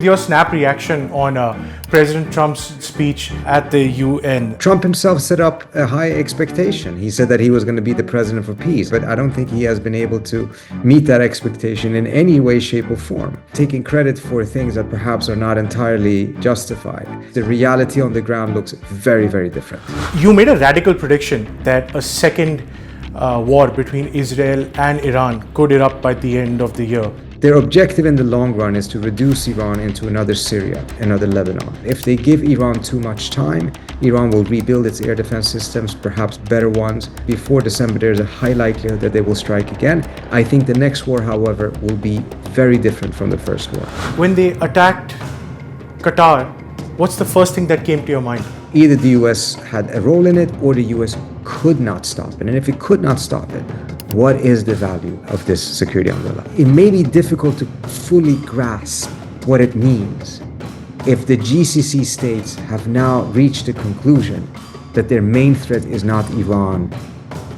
Your snap reaction on President Trump's speech at the UN. Trump himself set up a high expectation. He said that he was going to be the president for peace, but I don't think he has been able to meet that expectation in any way, shape, or form, taking credit for things that perhaps are not entirely justified. The reality on the ground looks very, very different. You made a radical prediction that a second war between Israel and Iran could erupt by the end of the year. Their objective in the long run is to reduce Iran into another Syria, another Lebanon. If they give Iran too much time, Iran will rebuild its air defense systems, perhaps better ones. Before December, there's a high likelihood that they will strike again. I think the next war, however, will be very different from the first war. When they attacked Qatar, what's the first thing that came to your mind? Either the U.S. had a role in it or the U.S. could not stop it. And if it could not stop it, what is the value of this security umbrella? It may be difficult to fully grasp what it means if the GCC states have now reached the conclusion that their main threat is not Iran,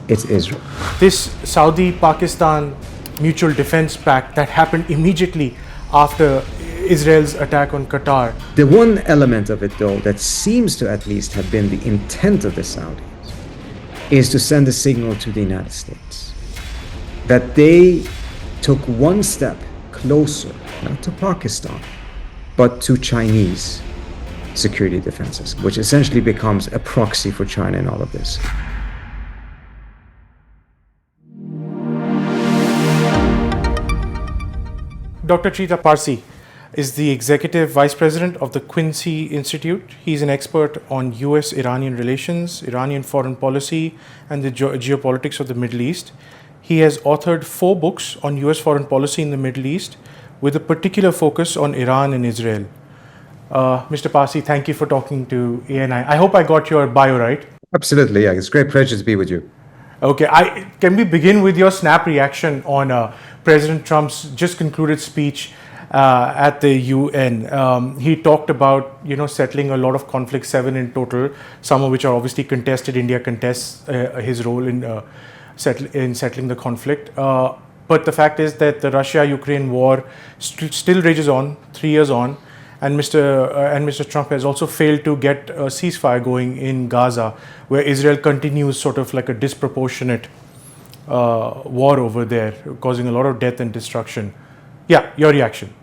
it's Israel. This Saudi-Pakistan Mutual Defense Pact that happened immediately after Israel's attack on Qatar. The one element of it, though, that seems to at least have been the intent of the Saudis is to send a signal to the United States that they took one step closer, not to Pakistan, but to Chinese security defenses, which essentially becomes a proxy for China in all of this. Dr. Trita Parsi is the Executive Vice President of the Quincy Institute. He's an expert on U.S. Iranian relations, Iranian foreign policy, and the geopolitics of the Middle East. He has authored 4 books on U.S. foreign policy in the Middle East with a particular focus on Iran and Israel. Mr. Parsi, thank you for talking to ANI. I hope I got your bio right. Absolutely, yeah. It's a great pleasure to be with you. Okay, can we begin with your snap reaction on President Trump's just concluded speech at the UN? He talked about, settling a lot of conflicts, 7 in total, some of which are obviously contested. India contests his role in settling the conflict. But the fact is that the Russia-Ukraine war still rages on, 3 years on, and Mr. Trump has also failed to get a ceasefire going in Gaza, where Israel continues sort of like a disproportionate war over there, causing a lot of death and destruction. Yeah, your reaction.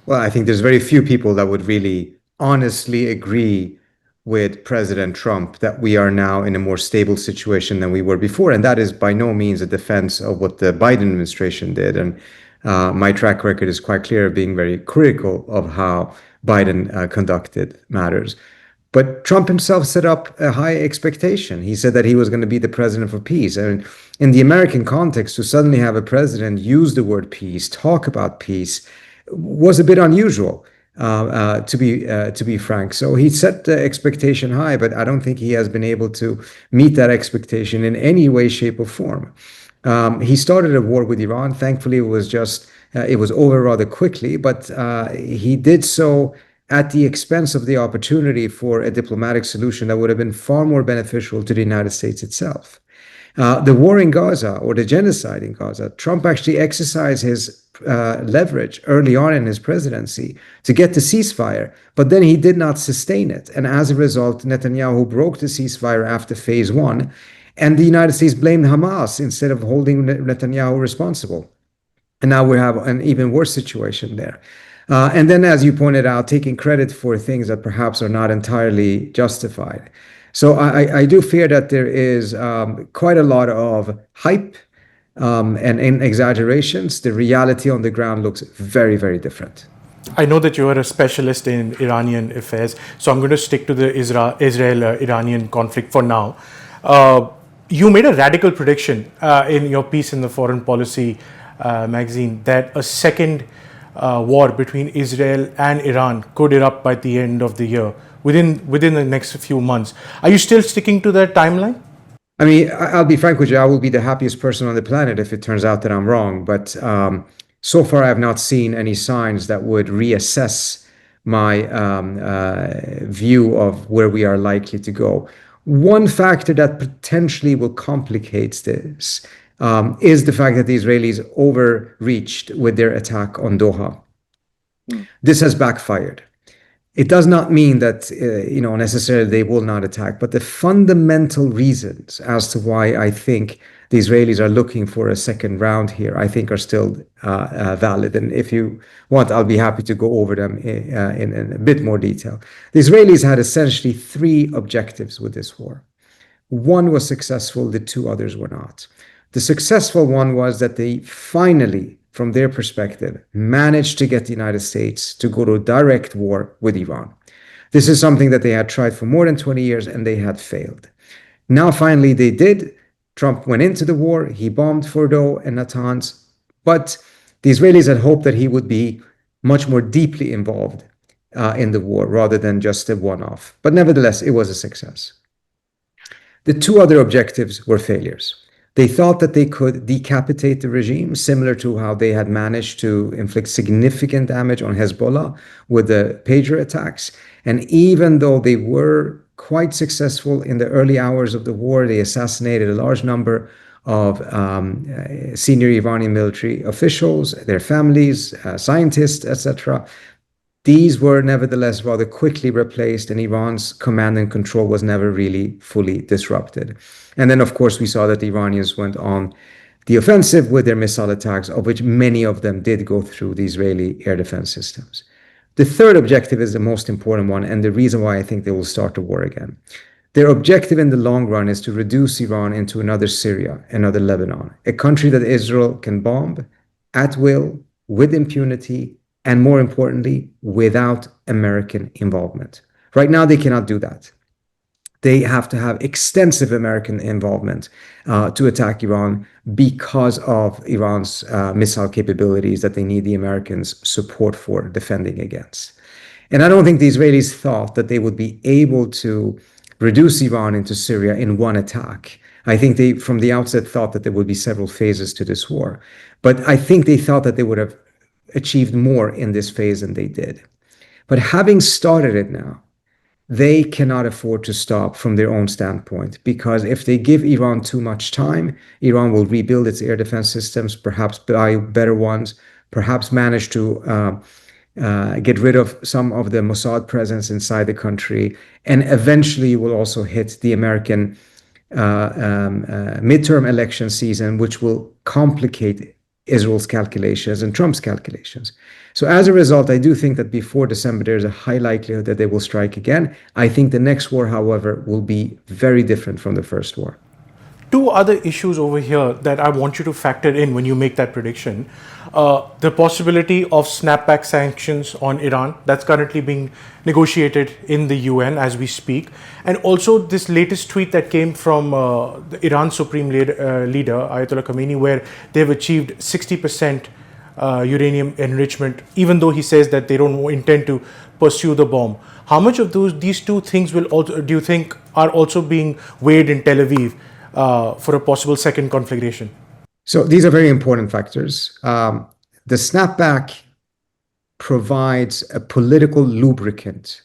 Well, I think there's very few people that would really honestly agree with President Trump that we are now in a more stable situation than we were before. And that is by no means a defense of what the Biden administration did. And my track record is quite clear of being very critical of how Biden conducted matters. But Trump himself set up a high expectation. He said that he was going to be the president for peace. And in the American context, to suddenly have a president use the word peace, talk about peace, was a bit unusual, to be frank. So he set the expectation high, but I don't think he has been able to meet that expectation in any way, shape, or form. He started a war with Iran. Thankfully, it was over rather quickly, but he did so at the expense of the opportunity for a diplomatic solution that would have been far more beneficial to the United States itself. The war in Gaza, or the genocide in Gaza, Trump actually exercised his leverage early on in his presidency to get the ceasefire, but then he did not sustain it. And as a result, Netanyahu broke the ceasefire after phase 1, and the United States blamed Hamas instead of holding Netanyahu responsible. And now we have an even worse situation there. And then, as you pointed out, taking credit for things that perhaps are not entirely justified. So I do fear that there is quite a lot of hype and exaggerations. The reality on the ground looks very, very different. I know that you are a specialist in Iranian affairs, so I'm going to stick to the Israel-Iranian conflict for now. You made a radical prediction in your piece in the Foreign Policy magazine that a second war between Israel and Iran could erupt by the end of the year, within the next few months. Are you still sticking to that timeline? I mean, I'll be frank with you, I will be the happiest person on the planet if it turns out that I'm wrong. But so far, I have not seen any signs that would reassess my view of where we are likely to go. One factor that potentially will complicate this is the fact that the Israelis overreached with their attack on Doha. This has backfired. It does not mean that necessarily they will not attack, but the fundamental reasons as to why I think the Israelis are looking for a second round here, I think are still valid. And if you want, I'll be happy to go over them in a bit more detail. The Israelis had essentially three objectives with this war. One was successful, the two others were not. The successful one was that they finally, from their perspective, managed to get the United States to go to a direct war with Iran. This is something that they had tried for more than 20 years and they had failed. Now, finally, they did. Trump went into the war. He bombed Fordo and Natanz. But the Israelis had hoped that he would be much more deeply involved in the war rather than just a one-off. But nevertheless, it was a success. The two other objectives were failures. They thought that they could decapitate the regime, similar to how they had managed to inflict significant damage on Hezbollah with the pager attacks. And even though they were quite successful in the early hours of the war, they assassinated a large number of senior Iranian military officials, their families, scientists, etc. These were nevertheless rather quickly replaced, and Iran's command and control was never really fully disrupted. And then, of course, we saw that the Iranians went on the offensive with their missile attacks, of which many of them did go through the Israeli air defense systems. The third objective is the most important one, and the reason why I think they will start the war again. Their objective in the long run is to reduce Iran into another Syria, another Lebanon, a country that Israel can bomb at will, with impunity, and more importantly, without American involvement. Right now, they cannot do that. They have to have extensive American involvement to attack Iran because of Iran's missile capabilities that they need the Americans' support for defending against. And I don't think the Israelis thought that they would be able to reduce Iran into Syria in one attack. I think they, from the outset, thought that there would be several phases to this war. But I think they thought that they would have achieved more in this phase than they did. But having started it now, they cannot afford to stop from their own standpoint, because if they give Iran too much time, Iran will rebuild its air defense systems, perhaps buy better ones, perhaps manage to get rid of some of the Mossad presence inside the country, and eventually will also hit the American midterm election season, which will complicate Israel's calculations and Trump's calculations. So as a result, I do think that before December, there's a high likelihood that they will strike again. I think the next war, however, will be very different from the first war. Two other issues over here that I want you to factor in when you make that prediction. The possibility of snapback sanctions on Iran, that's currently being negotiated in the UN as we speak. And also this latest tweet that came from the Iran Supreme Leader, Ayatollah Khamenei, where they've achieved 60% uranium enrichment, even though he says that they don't intend to pursue the bomb. How much of these two things will also, do you think, are also being weighed in Tel Aviv for a possible second conflagration? So these are very important factors. The snapback provides a political lubricant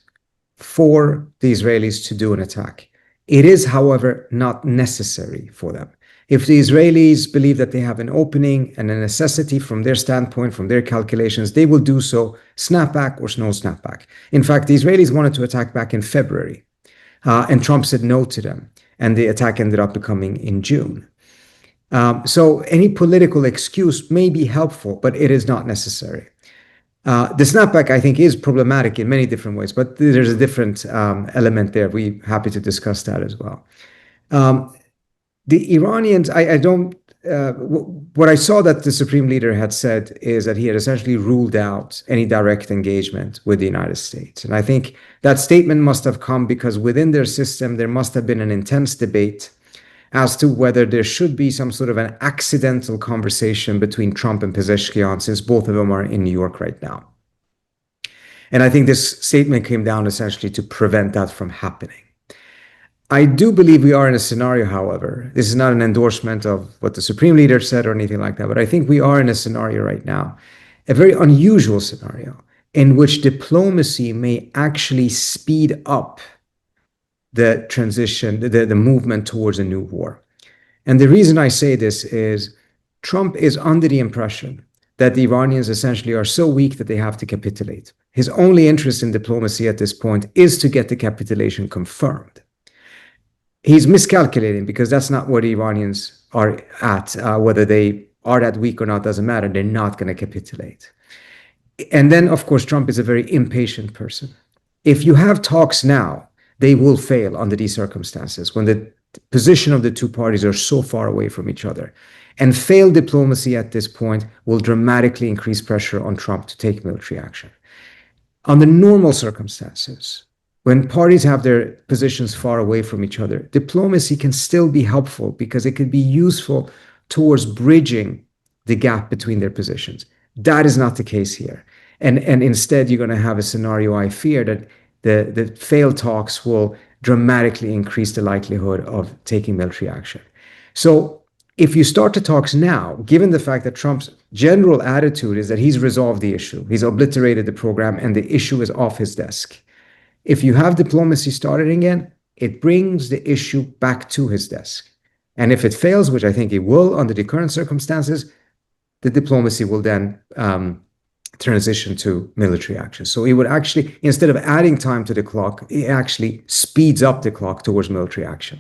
for the Israelis to do an attack. It is, however, not necessary for them. If the Israelis believe that they have an opening and a necessity from their standpoint, from their calculations, they will do so, snapback or no snapback. In fact, the Israelis wanted to attack back in February, and Trump said no to them, and the attack ended up becoming in June. So any political excuse may be helpful, but it is not necessary. The snapback, I think, is problematic in many different ways, but there's a different element there. We're happy to discuss that as well. The Iranians, what I saw that the Supreme Leader had said is that he had essentially ruled out any direct engagement with the United States. And I think that statement must have come because within their system, there must have been an intense debate as to whether there should be some sort of an accidental conversation between Trump and Pezeshkian, since both of them are in New York right now. And I think this statement came down essentially to prevent that from happening. I do believe we are in a scenario, however, this is not an endorsement of what the Supreme Leader said or anything like that, but I think we are in a scenario right now, a very unusual scenario, in which diplomacy may actually speed up the transition, the movement towards a new war. And the reason I say this is Trump is under the impression that the Iranians essentially are so weak that they have to capitulate. His only interest in diplomacy at this point is to get the capitulation confirmed. He's miscalculating because that's not what Iranians are at. Whether they are that weak or not doesn't matter. They're not going to capitulate. And then, of course, Trump is a very impatient person. If you have talks now, they will fail under these circumstances when the position of the two parties are so far away from each other. And failed diplomacy at this point will dramatically increase pressure on Trump to take military action. Under normal circumstances, when parties have their positions far away from each other, diplomacy can still be helpful because it could be useful towards bridging the gap between their positions. That is not the case here. And instead, you're going to have a scenario, I fear, that the failed talks will dramatically increase the likelihood of taking military action. So if you start the talks now, given the fact that Trump's general attitude is that he's resolved the issue, he's obliterated the program, and the issue is off his desk. If you have diplomacy started again, it brings the issue back to his desk. And if it fails, which I think it will under the current circumstances, the diplomacy will then transition to military action. So it would actually, instead of adding time to the clock, it actually speeds up the clock towards military action.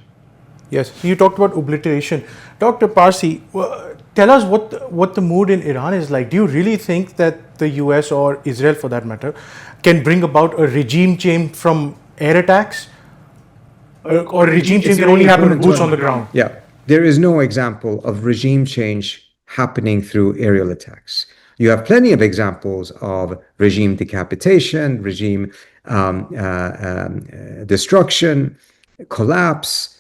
Yes, you talked about obliteration. Dr. Parsi, tell us what the mood in Iran is like. Do you really think that the US or Israel, for that matter, can bring about a regime change from air attacks? Or regime change can only happen with boots on the ground? Yeah, there is no example of regime change happening through aerial attacks. You have plenty of examples of regime decapitation, regime destruction, collapse,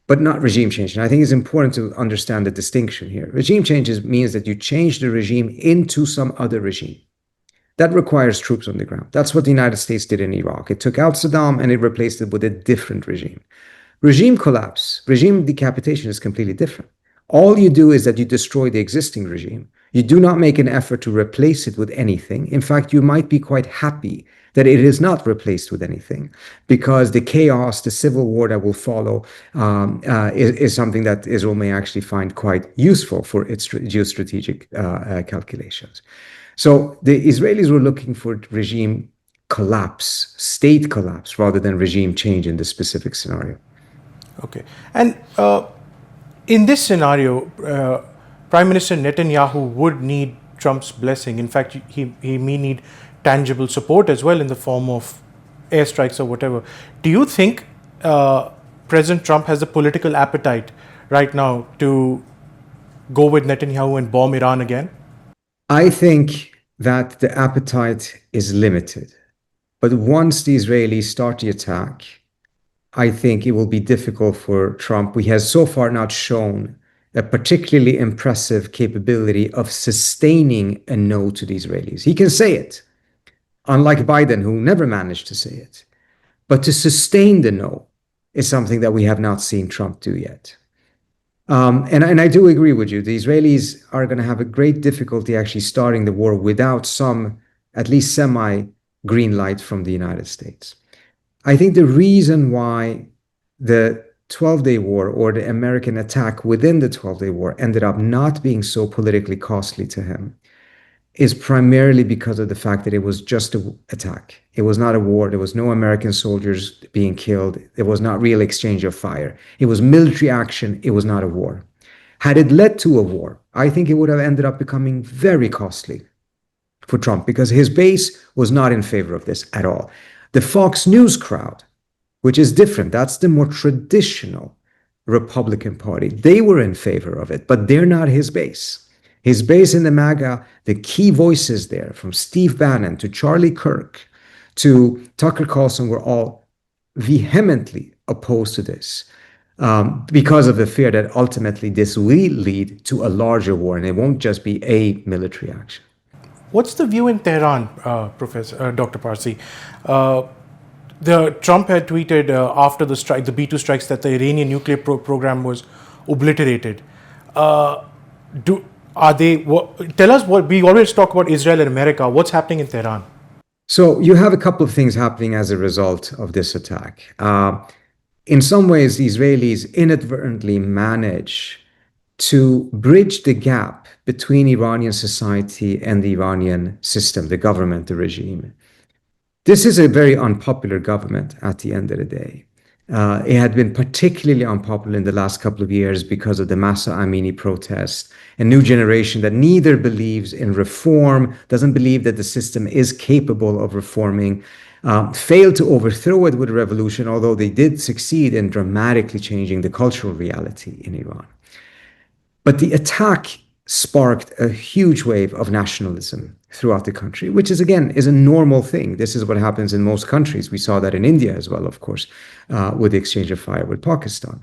but not regime change. And I think it's important to understand the distinction here. Regime changes means that you change the regime into some other regime. That requires troops on the ground. That's what the United States did in Iraq. It took out Saddam and it replaced it with a different regime. Regime collapse, regime decapitation is completely different. All you do is that you destroy the existing regime. You do not make an effort to replace it with anything. In fact, you might be quite happy that it is not replaced with anything, because the chaos, the civil war that will follow is something that Israel may actually find quite useful for its geostrategic calculations. So the Israelis were looking for regime collapse, state collapse, rather than regime change in this specific scenario. Okay. And in this scenario, Prime Minister Netanyahu would need Trump's blessing. In fact, he may need tangible support as well in the form of airstrikes or whatever. Do you think President Trump has the political appetite right now to go with Netanyahu and bomb Iran again? I think that the appetite is limited. But once the Israelis start the attack, I think it will be difficult for Trump. He has so far not shown a particularly impressive capability of sustaining a no to the Israelis. He can say it, unlike Biden, who never managed to say it. But to sustain the no is something that we have not seen Trump do yet. And I do agree with you. The Israelis are going to have a great difficulty actually starting the war without some, at least semi-green light from the United States. I think the reason why the 12-day war or the American attack within the 12-day war ended up not being so politically costly to him is primarily because of the fact that it was just an attack. It was not a war. There was no American soldiers being killed. There was not real exchange of fire. It was military action. It was not a war. Had it led to a war, I think it would have ended up becoming very costly for Trump, because his base was not in favor of this at all. The Fox News crowd, which is different, that's the more traditional Republican Party, they were in favor of it, but they're not his base. His base in the MAGA, the key voices there, from Steve Bannon to Charlie Kirk to Tucker Carlson, were all vehemently opposed to this because of the fear that ultimately this will lead to a larger war and it won't just be a military action. What's the view in Tehran, Dr. Parsi? Trump had tweeted after the strike, the B-2 strikes, that the Iranian nuclear program was obliterated. Tell us what we always talk about Israel and America. What's happening in Tehran? So you have a couple of things happening as a result of this attack. In some ways, the Israelis inadvertently manage to bridge the gap between Iranian society and the Iranian system, the government, the regime. This is a very unpopular government at the end of the day. It had been particularly unpopular in the last couple of years because of the Masa Amini protest, a new generation that neither believes in reform, doesn't believe that the system is capable of reforming, failed to overthrow it with a revolution, although they did succeed in dramatically changing the cultural reality in Iran. But the attack sparked a huge wave of nationalism throughout the country, which is, again, is a normal thing. This is what happens in most countries. We saw that in India as well, of course, with the exchange of fire with Pakistan.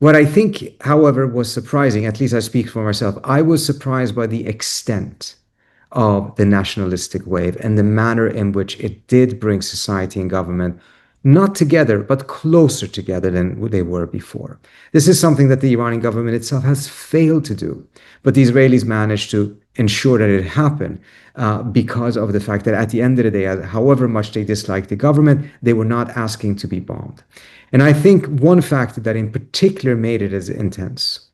What I think, however, was surprising, at least I speak for myself, I was surprised by the extent of the nationalistic wave and the manner in which it did bring society and government not together, but closer together than they were before. This is something that the Iranian government itself has failed to do, but the Israelis managed to ensure that it happened because of the fact that at the end of the day, however much they disliked the government, they were not asking to be bombed. And I think one factor that in particular made it as intense,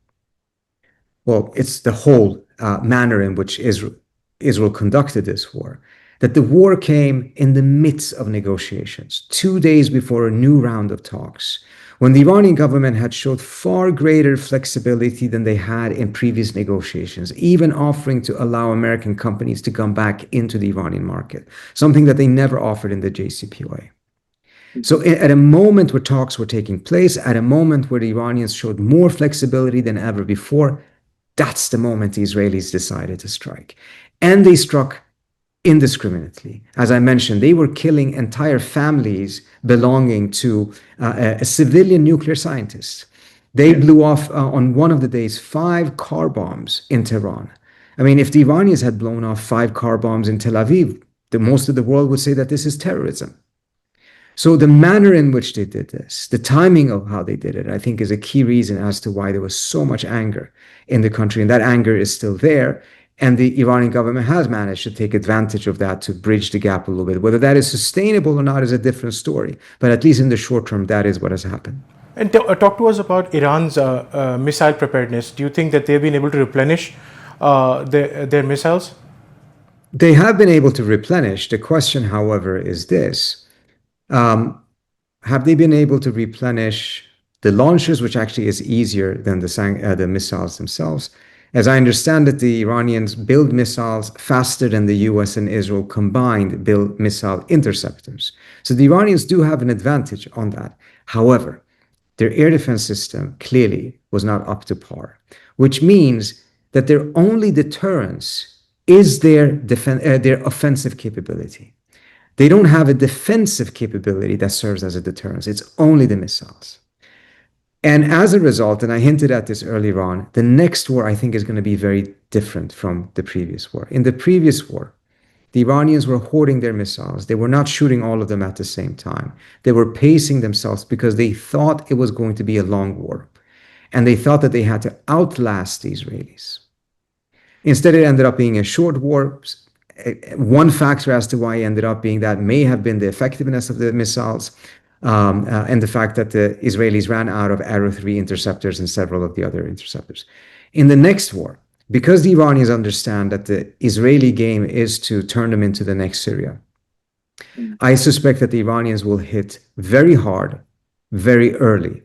well, it's the whole manner in which Israel conducted this war, that the war came in the midst of negotiations, 2 days before a new round of talks, when the Iranian government had showed far greater flexibility than they had in previous negotiations, even offering to allow American companies to come back into the Iranian market, something that they never offered in the JCPOA. So at a moment where talks were taking place, at a moment where the Iranians showed more flexibility than ever before, that's the moment the Israelis decided to strike. And they struck indiscriminately. As I mentioned, they were killing entire families belonging to a civilian nuclear scientist. They blew off on one of the days 5 car bombs in Tehran. I mean, if the Iranians had blown off 5 car bombs in Tel Aviv, most of the world would say that this is terrorism. So the manner in which they did this, the timing of how they did it, I think is a key reason as to why there was so much anger in the country. And that anger is still there. And the Iranian government has managed to take advantage of that to bridge the gap a little bit. Whether that is sustainable or not is a different story. But at least in the short term, that is what has happened. And talk to us about Iran's missile preparedness. Do you think that they've been able to replenish their missiles? They have been able to replenish. The question, however, is this. Have they been able to replenish the launchers, which actually is easier than the missiles themselves? As I understand it, the Iranians build missiles faster than the U.S. and Israel combined build missile interceptors. So the Iranians do have an advantage on that. However, their air defense system clearly was not up to par, which means that their only deterrence is their offensive capability. They don't have a defensive capability that serves as a deterrence. It's only the missiles. And as a result, and I hinted at this earlier on, the next war I think is going to be very different from the previous war. In the previous war, the Iranians were hoarding their missiles. They were not shooting all of them at the same time. They were pacing themselves because they thought it was going to be a long war. And they thought that they had to outlast the Israelis. Instead, it ended up being a short war. One factor as to why it ended up being that may have been the effectiveness of the missiles, and the fact that the Israelis ran out of Arrow 3 interceptors and several of the other interceptors. In the next war, because the Iranians understand that the Israeli game is to turn them into the next Syria, I suspect that the Iranians will hit very hard, very early,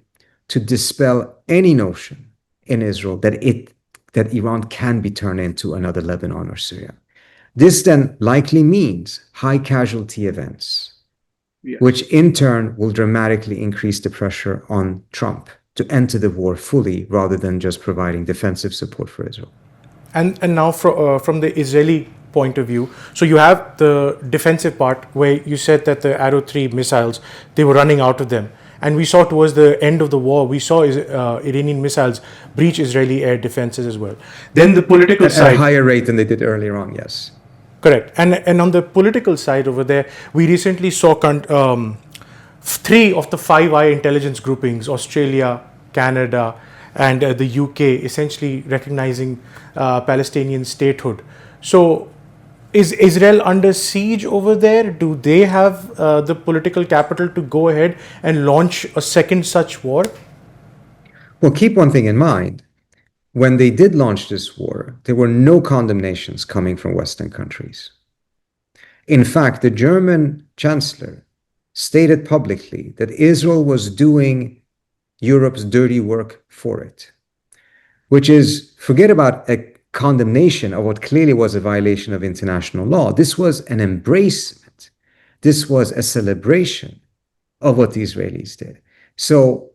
to dispel any notion in Israel that Iran can be turned into another Lebanon or Syria. This then likely means high casualty events, which in turn will dramatically increase the pressure on Trump to enter the war fully rather than just providing defensive support for Israel. And now from the Israeli point of view, so you have the defensive part where you said that the Arrow 3 missiles, they were running out of them. And we saw towards the end of the war, we saw Iranian missiles breach Israeli air defenses as well. Then the political side. At a higher rate than they did earlier on, yes. Correct. And on the political side over there, we recently saw 3 of the 5 I intelligence groupings, Australia, Canada, and the UK, essentially recognizing Palestinian statehood. So is Israel under siege over there? Do they have the political capital to go ahead and launch a second such war? Well, keep one thing in mind. when they did launch this war, there were no condemnations coming from Western countries. In fact, the German chancellor stated publicly that Israel was doing Europe's dirty work for it, which is, forget about a condemnation of what clearly was a violation of international law. This was an embracement. This was a celebration of what the Israelis did. So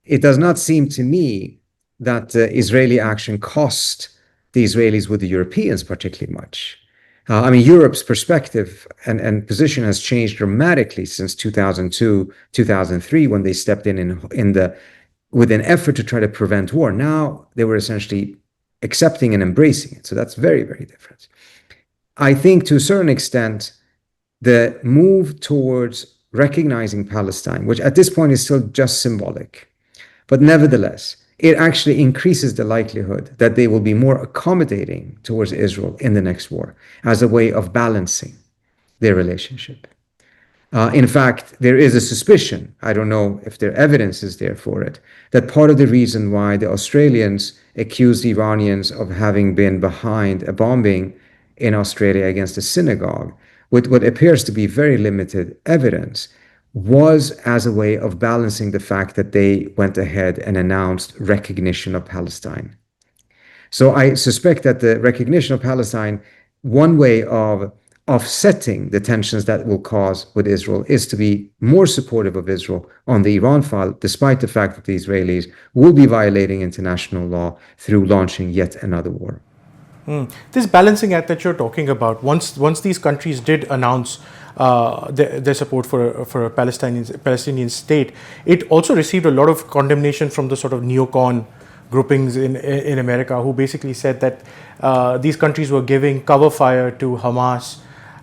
it does not seem to me that Israeli action cost the Israelis with the Europeans particularly much. I mean, Europe's perspective and position has changed dramatically since 2002, 2003, when they stepped with an effort to try to prevent war. Now they were essentially accepting and embracing it. So that's very, very different. I think to a certain extent, the move towards recognizing Palestine, which at this point is still just symbolic, but nevertheless, it actually increases the likelihood that they will be more accommodating towards Israel in the next war as a way of balancing their relationship. In fact, there is a suspicion, I don't know if there evidence is there for it, that part of the reason why the Australians accused the Iranians of having been behind a bombing in Australia against a synagogue, with what appears to be very limited evidence, was as a way of balancing the fact that they went ahead and announced recognition of Palestine. So I suspect that the recognition of Palestine, one way of offsetting the tensions that will cause with Israel, is to be more supportive of Israel on the Iran file, despite the fact that the Israelis will be violating international law through launching yet another war. This balancing act that you're talking about, once these countries did announce their support for a Palestinian state, it also received a lot of condemnation from the sort of neocon groupings in America, who basically said that these countries were giving cover fire to Hamas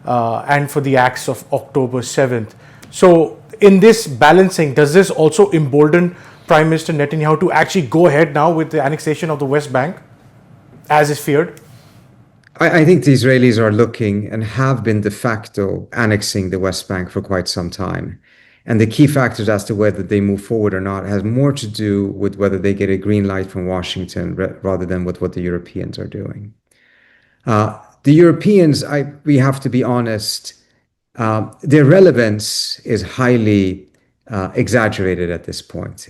and for the acts of October 7th. So in this balancing, does this also embolden Prime Minister Netanyahu to actually go ahead now with the annexation of the West Bank, as is feared? I think the Israelis are looking and have been de facto annexing the West Bank for quite some time. And the key factors as to whether they move forward or not has more to do with whether they get a green light from Washington rather than with what the Europeans are doing. The Europeans, we have to be honest, their relevance is highly exaggerated at this point.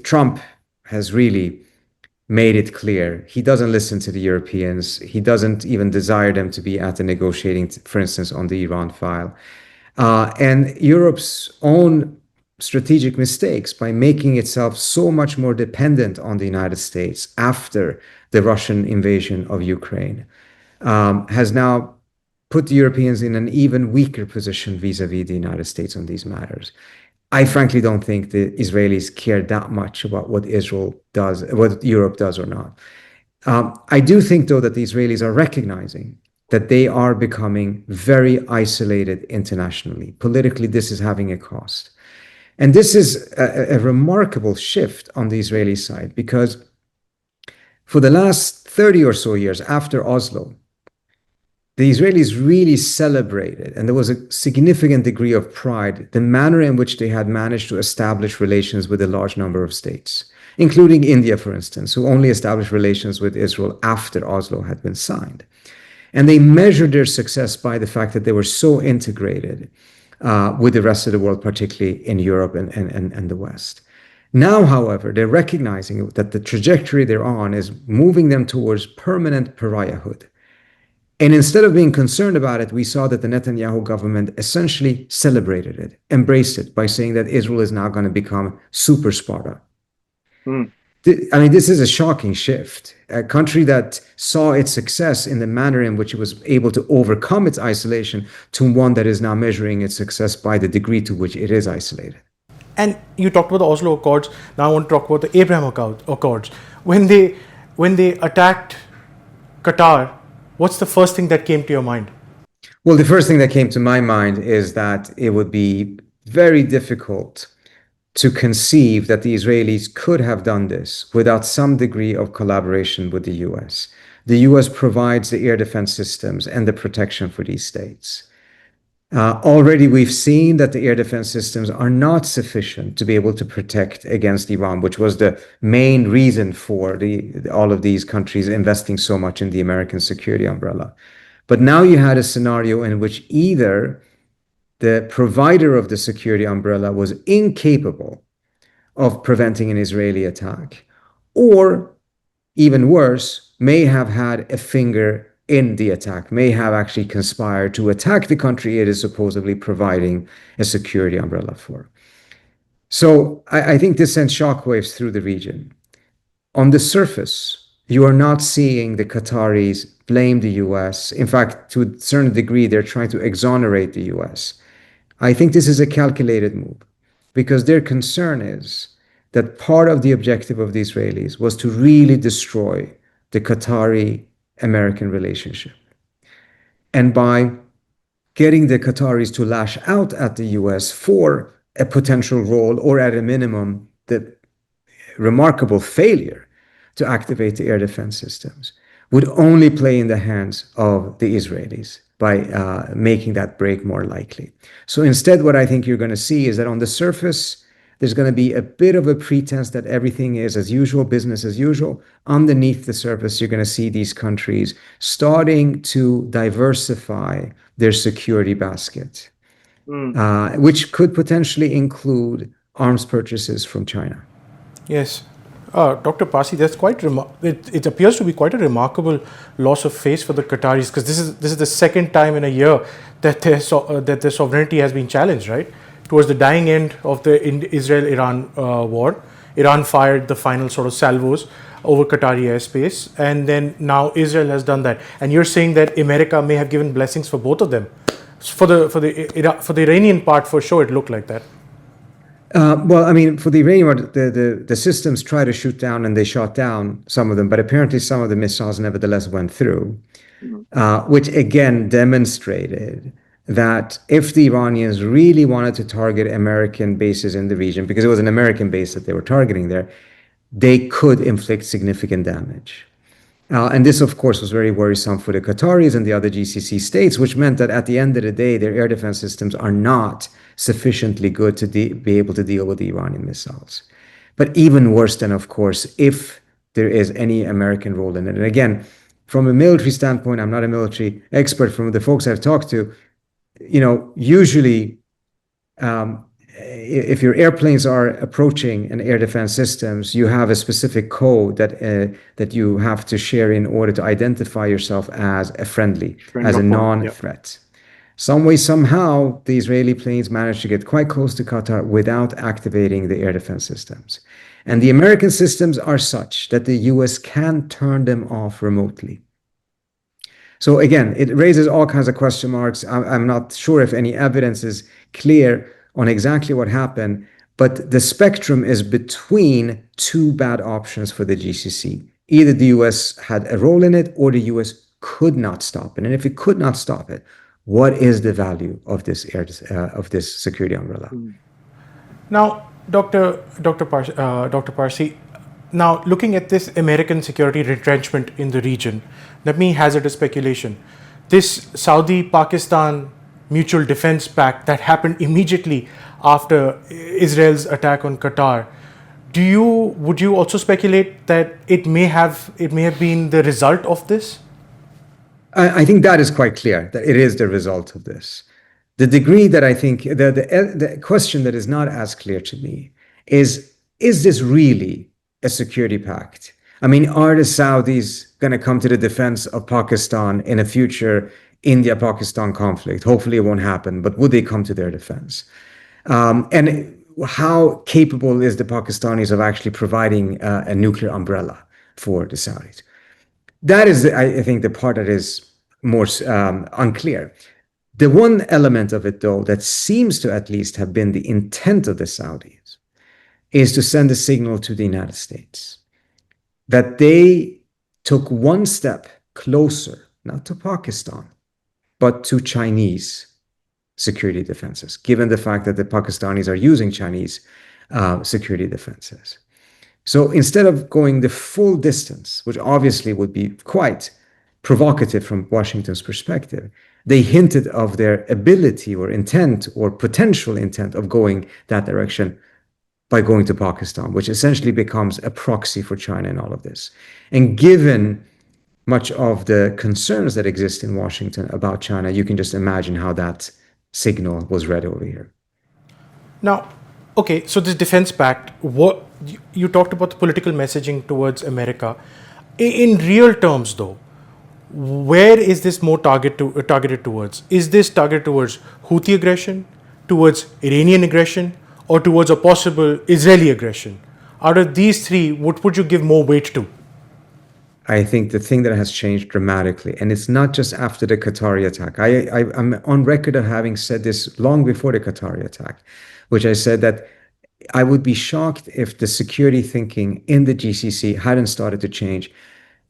Trump has really made it clear he doesn't listen to the Europeans. He doesn't even desire them to be at the negotiating, for instance, on the Iran file. And Europe's own strategic mistakes by making itself so much more dependent on the United States after the Russian invasion of Ukraine has now put the Europeans in an even weaker position vis-a-vis the United States on these matters. I frankly don't think the Israelis care that much about what Israel does, what Europe does or not. I do think, though, that the Israelis are recognizing that they are becoming very isolated internationally. Politically, this is having a cost. And this is a remarkable shift on the Israeli side, because for the last 30 or so years after Oslo, the Israelis really celebrated, and there was a significant degree of pride, the manner in which they had managed to establish relations with a large number of states, including India, for instance, who only established relations with Israel after Oslo had been signed. And they measured their success by the fact that they were so integrated with the rest of the world, particularly in Europe and the West. Now, however, they're recognizing that the trajectory they're on is moving them towards permanent pariahhood. And instead of being concerned about it, we saw that the Netanyahu government essentially celebrated it, embraced it by saying that Israel is now going to become super Sparta. This is a shocking shift. A country that saw its success in the manner in which it was able to overcome its isolation to one that is now measuring its success by the degree to which it is isolated. And you talked about the Oslo Accords. Now I want to talk about the Abraham Accords. When they attacked Qatar, what's the first thing that came to your mind? Well, the first thing that came to my mind is that it would be very difficult to conceive that the Israelis could have done this without some degree of collaboration with the U.S. The U.S. provides the air defense systems and the protection for these states. Already we've seen that the air defense systems are not sufficient to be able to protect against Iran, which was the main reason for all of these countries investing so much in the American security umbrella. But now you had a scenario in which either the provider of the security umbrella was incapable of preventing an Israeli attack, or even worse, may have had a finger in the attack, may have actually conspired to attack the country it is supposedly providing a security umbrella for. So I think this sends shockwaves through the region. On the surface, you are not seeing the Qataris blame the US. In fact, to a certain degree, they're trying to exonerate the US. I think this is a calculated move because their concern is that part of the objective of the Israelis was to really destroy the Qatari American relationship. And by getting the Qataris to lash out at the US for a potential role, or at a minimum, the remarkable failure to activate the air defense systems, would only play in the hands of the Israelis by making that break more likely. So instead, what I think you're going to see is that on the surface, there's going to be a bit of a pretense that everything is as usual, business as usual. Underneath the surface, you're going to see these countries starting to diversify their security basket, which could potentially include arms purchases from China. Yes. Dr. Parsi, that's it appears to be quite a remarkable loss of face for the Qataris, because this is the second time in a year that their sovereignty has been challenged, right? Towards the dying end of the Israel-Iran war, Iran fired the final sort of salvos over Qatari airspace, and then now Israel has done that. And you're saying that America may have given blessings for both of them. For the Iranian part, for sure, it looked like that. Well, I mean, for the Iranian part, the systems try to shoot down, and they shot down some of them, but apparently some of the missiles nevertheless went through, which again demonstrated that if the Iranians really wanted to target American bases in the region, because it was an American base that they were targeting there, they could inflict significant damage. And this, of course, was very worrisome for the Qataris and the other GCC states, which meant that at the end of the day, their air defense systems are not sufficiently good to be able to deal with the Iranian missiles. But even worse than, of course, if there is any American role in it. And again, from a military standpoint, I'm not a military expert. From the folks I've talked to, usually if your airplanes are approaching an air defense systems, you have a specific code that you have to share in order to identify yourself as a friendly, as a non-threat. Some way, somehow, the Israeli planes managed to get quite close to Qatar without activating the air defense systems. And the American systems are such that the US can turn them off remotely. So again, it raises all kinds of question marks. I'm not sure if any evidence is clear on exactly what happened, but the spectrum is between two bad options for the GCC. Either the US had a role in it, or the US could not stop it. And if it could not stop it, what is the value of this security umbrella? Now, Dr. Parsi, now looking at this American security retrenchment in the region, let me hazard a speculation. This Saudi-Pakistan Mutual Defense Pact that happened immediately after Israel's attack on Qatar, would you also speculate that it may have been the result of this? I think that is quite clear, that it is the result of this. The degree that I think the question that is not as clear to me is this really a security pact? I mean, are the Saudis going to come to the defense of Pakistan in a future India-Pakistan conflict? Hopefully it won't happen, but would they come to their defense? And how capable is the Pakistanis of actually providing a nuclear umbrella for the Saudis? That is, I think, the part that is more unclear. The one element of it, though, that seems to at least have been the intent of the Saudis is to send a signal to the United States that they took one step closer, not to Pakistan, but to Chinese security defenses, given the fact that the Pakistanis are using Chinese security defenses. So instead of going the full distance, which obviously would be quite provocative from Washington's perspective, they hinted of their ability or intent or potential intent of going that direction by going to Pakistan, which essentially becomes a proxy for China in all of this. And given much of the concerns that exist in Washington about China, you can just imagine how that signal was read over here. Now, okay, so this defense pact, what you talked about the political messaging towards America. In real terms, though, where is this more targeted towards? Is this targeted towards Houthi aggression, towards Iranian aggression, or towards a possible Israeli aggression? Out of these three, what would you give more weight to? I think the thing that has changed dramatically, and it's not just after the Qatari attack. I'm on record of having said this long before the Qatari attack, which I said that I would be shocked if the security thinking in the GCC hadn't started to change,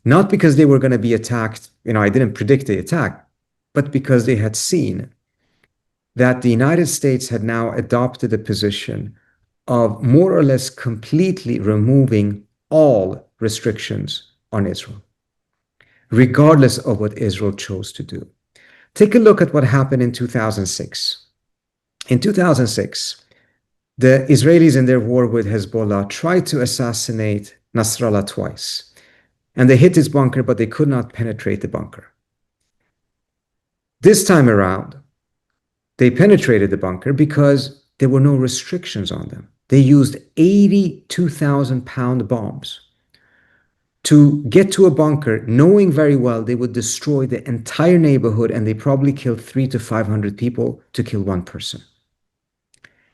not because they were going to be attacked, I didn't predict the attack, but because they had seen that the United States had now adopted a position of more or less completely removing all restrictions on Israel, regardless of what Israel chose to do. Take a look at what happened in 2006. In 2006, the Israelis in their war with Hezbollah tried to assassinate Nasrallah twice. And they hit his bunker, but they could not penetrate the bunker. This time around, they penetrated the bunker because there were no restrictions on them. They used 82,000-pound bombs to get to a bunker, knowing very well they would destroy the entire neighborhood, and they probably killed 300 to 500 people to kill one person.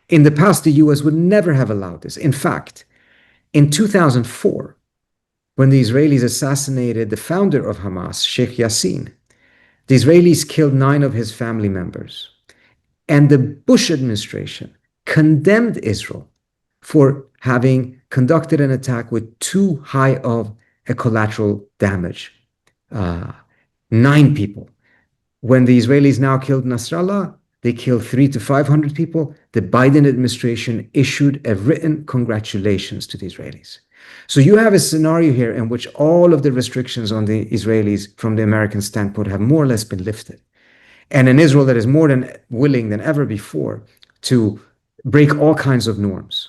In the past, the U.S. would never have allowed this. In fact, in 2004, when the Israelis assassinated the founder of Hamas, Sheikh Yassin, the Israelis killed 9 of his family members. And the Bush administration condemned Israel for having conducted an attack with too high of a collateral damage. 9 people. When the Israelis now killed Nasrallah, they killed 300 to 500 people. The Biden administration issued a written congratulations to the Israelis. So you have a scenario here in which all of the restrictions on the Israelis from the American standpoint have more or less been lifted. And an Israel that is more than willing than ever before to break all kinds of norms.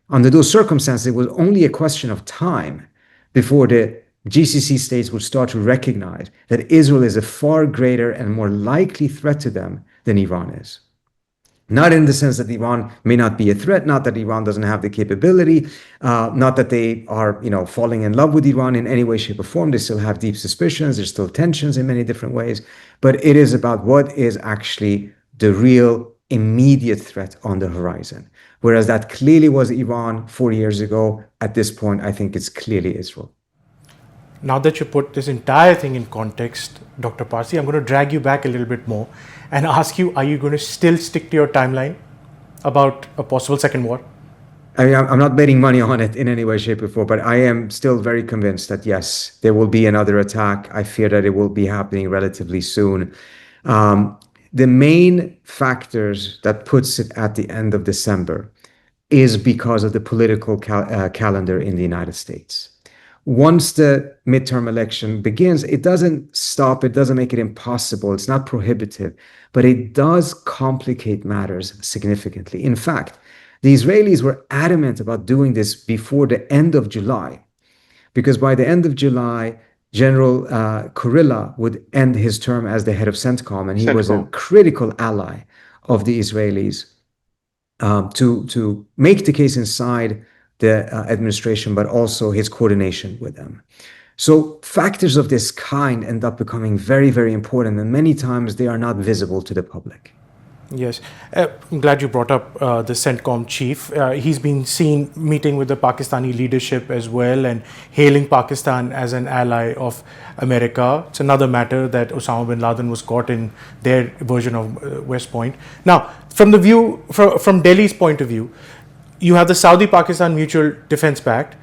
Under those circumstances, it was only a question of time before the GCC states would start to recognize that Israel is a far greater and more likely threat to them than Iran is. Not in the sense that Iran may not be a threat, not that Iran doesn't have the capability, not that they are, falling in love with Iran in any way, shape, or form. They still have deep suspicions. There's still tensions in many different ways. But it is about what is actually the real immediate threat on the horizon. Whereas that clearly was Iran 4 years ago. At this point, I think it's clearly Israel. Now that you put this entire thing in context, Dr. Parsi, I'm going to drag you back a little bit more and ask you, are you going to still stick to your timeline about a possible second war? I mean, I'm not betting money on it in any way, shape, or form, but I am still very convinced that yes, there will be another attack. I fear that it will be happening relatively soon. The main factors that puts it at the end of December is because of the political calendar in the United States. Once the midterm election begins, it doesn't stop, it doesn't make it impossible, it's not prohibitive, but it does complicate matters significantly. In fact, the Israelis were adamant about doing this before the end of July, because by the end of July, General Kurilla would end his term as the head of CENTCOM, and he was a critical ally of the Israelis to make the case inside the administration, but also his coordination with them. So factors of this kind end up becoming very, very important, and many times they are not visible to the public. Yes. I'm glad you brought up the CENTCOM chief. He's been seen meeting with the Pakistani leadership as well and hailing Pakistan as an ally of America. It's another matter that Osama bin Laden was caught in their version of West Point. Now, from Delhi's point of view, you have the Saudi-Pakistan Mutual Defense Pact.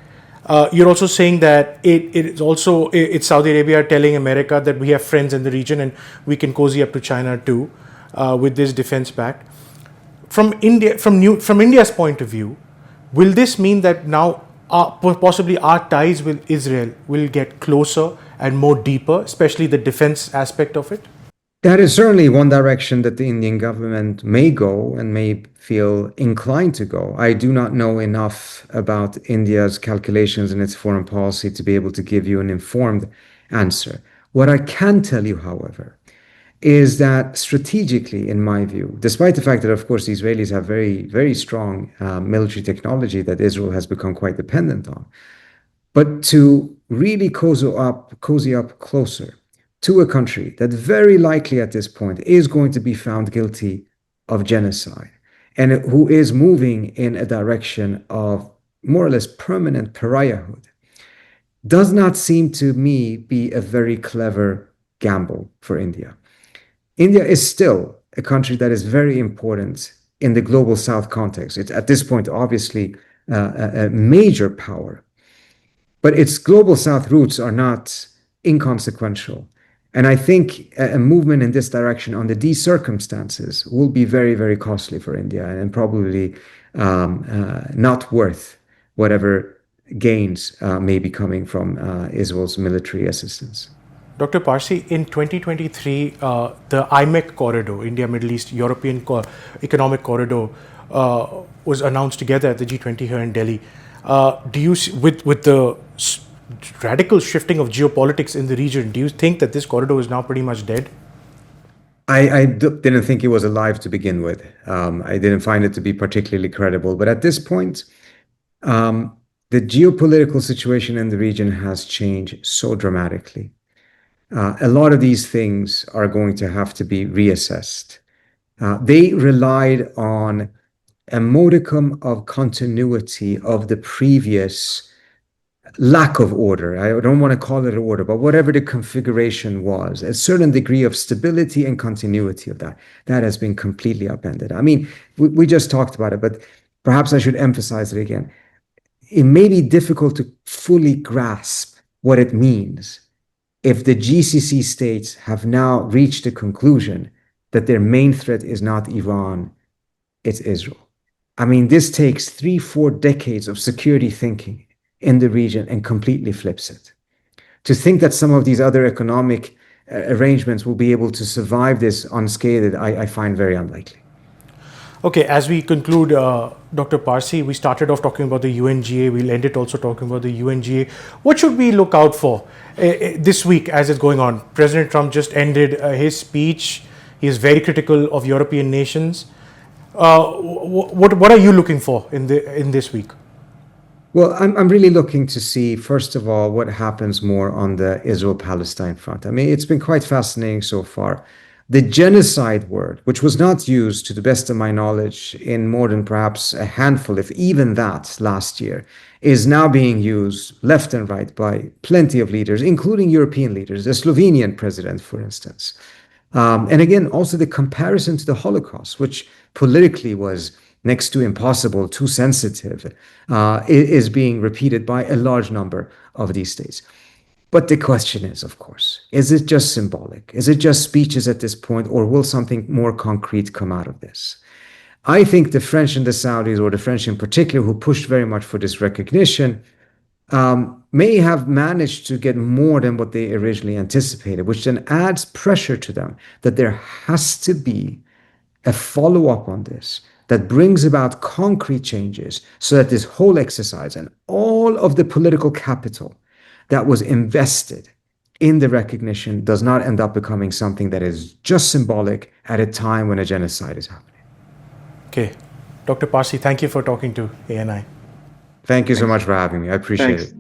You're also saying that it's Saudi Arabia telling America that we have friends in the region and we can cozy up to China too. With this defense pact, from India's point of view, will this mean that now possibly our ties with Israel will get closer and more deeper, especially the defense aspect of it? That is certainly one direction that the Indian government may go and may feel inclined to go. I do not know enough about India's calculations and its foreign policy to be able to give you an informed answer. What I can tell you, however, is that strategically, in my view, despite the fact that, of course, the Israelis have very, very strong military technology that Israel has become quite dependent on, but to really cozy up closer to a country that very likely at this point is going to be found guilty of genocide and who is moving in a direction of more or less permanent pariahhood, does not seem to me be a very clever gamble for India. India is still a country that is very important in the global South context. It's at this point, obviously, a major power, but its global South roots are not inconsequential. And I think a movement in this direction under these circumstances will be very, very costly for India and probably not worth whatever gains may be coming from Israel's military assistance. Dr. Parsi, in 2023, the IMEC corridor, India, Middle East, European Economic Corridor, was announced together at the G20 here in Delhi. Do you, with the radical shifting of geopolitics in the region, do you think that this corridor is now pretty much dead? I didn't think it was alive to begin with. I didn't find it to be particularly credible. But at this point, the geopolitical situation in the region has changed so dramatically. A lot of these things are going to have to be reassessed. They relied on a modicum of continuity of the previous lack of order. I don't want to call it order, but whatever the configuration was, a certain degree of stability and continuity of that has been completely upended. I mean, we just talked about it, but perhaps I should emphasize it again. It may be difficult to fully grasp what it means if the GCC states have now reached the conclusion that their main threat is not Iran, it's Israel. I mean, this takes 3-4 decades of security thinking in the region and completely flips it. To think that some of these other economic arrangements will be able to survive this unscathed, I find very unlikely. Okay, as we conclude, Dr. Parsi, we started off talking about the UNGA. We'll end it also talking about the UNGA. What should we look out for this week as it's going on? President Trump just ended his speech. He is very critical of European nations. What are you looking for in this week? Well, I'm really looking to see, first of all, what happens more on the Israel-Palestine front. I mean, it's been quite fascinating so far. The genocide word, which was not used, to the best of my knowledge, in more than perhaps a handful, if even that, last year, is now being used left and right by plenty of leaders, including European leaders, the Slovenian president, for instance. And again, also the comparison to the Holocaust, which politically was next to impossible, too sensitive, is being repeated by a large number of these states. But the question is, of course, is it just symbolic? Is it just speeches at this point, or will something more concrete come out of this? I think the French and the Saudis, or the French in particular, who pushed very much for this recognition, may have managed to get more than what they originally anticipated, which then adds pressure to them that there has to be a follow-up on this that brings about concrete changes so that this whole exercise and all of the political capital that was invested in the recognition does not end up becoming something that is just symbolic at a time when a genocide is happening. Okay. Dr. Parsi, thank you for talking to ANI. Thank you so much for having me. I appreciate it.